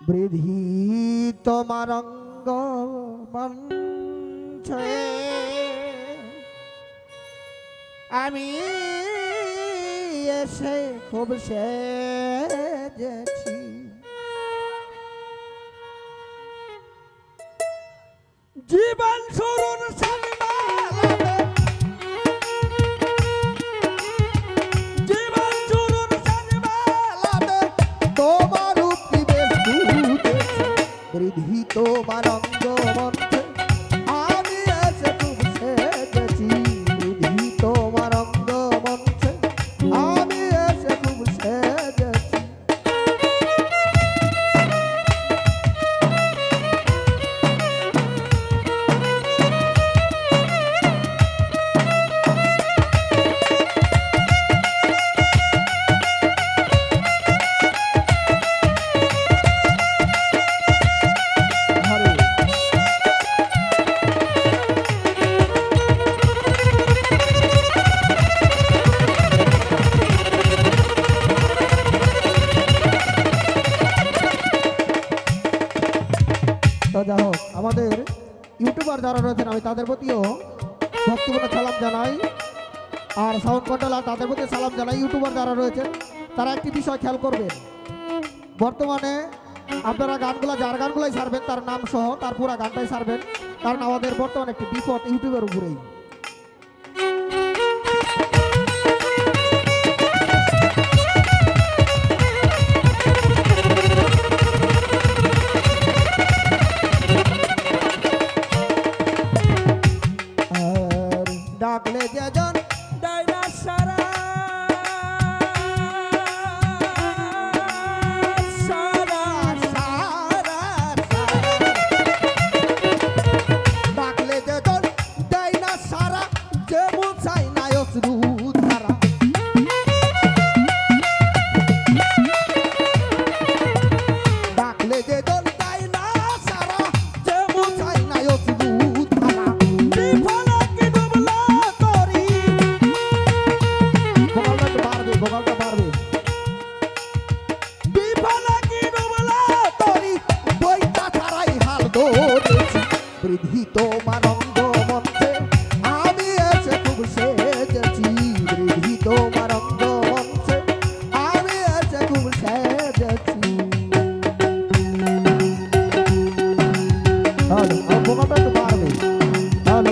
বৃদ্ধি তোমার অঙ্গ মঞ্চে আমি এসে খুব সেজেছি, জীবন শুরুর সন্ধ্যাবেলাতে, জীবন শুরুর সন্ধ্যাবেলাতে তোমার রূপ বেশ বুঝেছি। বৃদ্ধি তোমার অঙ্গ মঞ্চে আমি এসে খুব সেজেছি, বৃদ্ধি তোমার অঙ্গ মঞ্চে আমি এসে খুব সেজেছি। তো যাই হোক, আমাদের ইউটিউবার যারা রয়েছেন আমি তাদের প্রতিও ভক্তিপূর্ণ সালাম জানাই, আর সাউন্ড কন্ট্রোলার তাদের প্রতি সালাম জানাই। ইউটিউবার যারা রয়েছেন তারা একটি বিষয় খেয়াল করবেন, বর্তমানে আপনারা গানগুলা যার গানগুলাই ছাড়বেন তার নাম সহ তার পুরা গানটাই ছাড়বেন, কারণ আমাদের বর্তমানে একটি বিপদ ইউটিউবের উপরেই। ডাকলে যেজন ডাইনাসরা সারা সারা ডাকলে যেজন ডাইনাসরা যে মুছাই না অশ্রু ধারা, ডাকলে যেজন ডাইনাসরা যে মুছাই না অশ্রু ধারা। বৃদ্ধি তোমার অঙ্গ মঞ্চে আমি এসে খুব সেজেছি, বৃদ্ধি তোমার অঙ্গ মঞ্চে আমি এসে খুব সেজেছি। তাহলে বোকাটা একটু পারবে তাহলে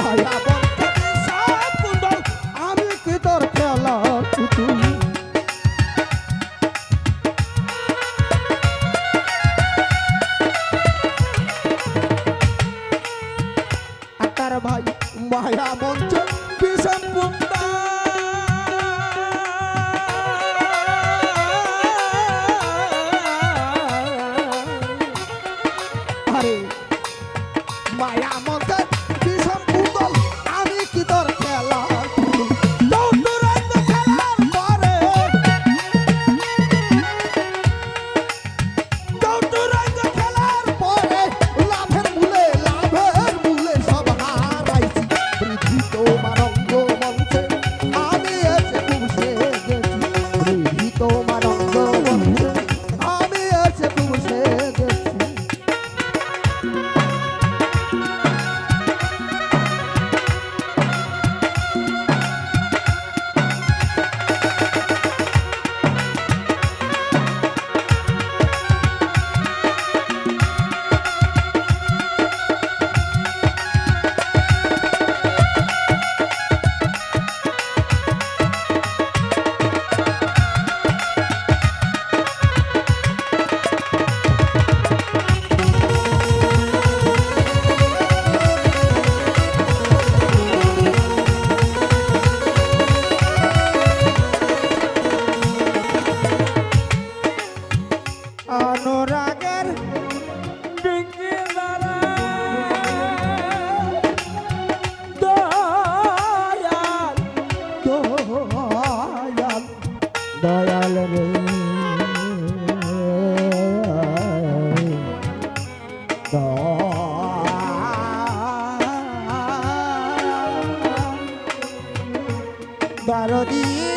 মায়া বন্ধ সব কুণ্ডল আমি কি তোর খেলার পুতুল আকার ভাই মায়া মঞ্চ বিষম পুন্দা আরে মায়া মঞ্চ বিষম পুন্দল আমি কি তোর খেলার পুতুল দৌড়াইতে খেলার পরে দৌড়াইতে খেলার পরে লাভের মূলে সব হারাইছি বৃদ্ধি তোমার অঙ্গ মঞ্চে আমি এসে পুষে গেছি বৃদ্ধি তোমার অঙ্গ মঞ্চে আমি এসে পুষে গেছি অনুরাগের ডিঙ্গি দ্বারা দয়াল দয়াল দয়াল রে দরদি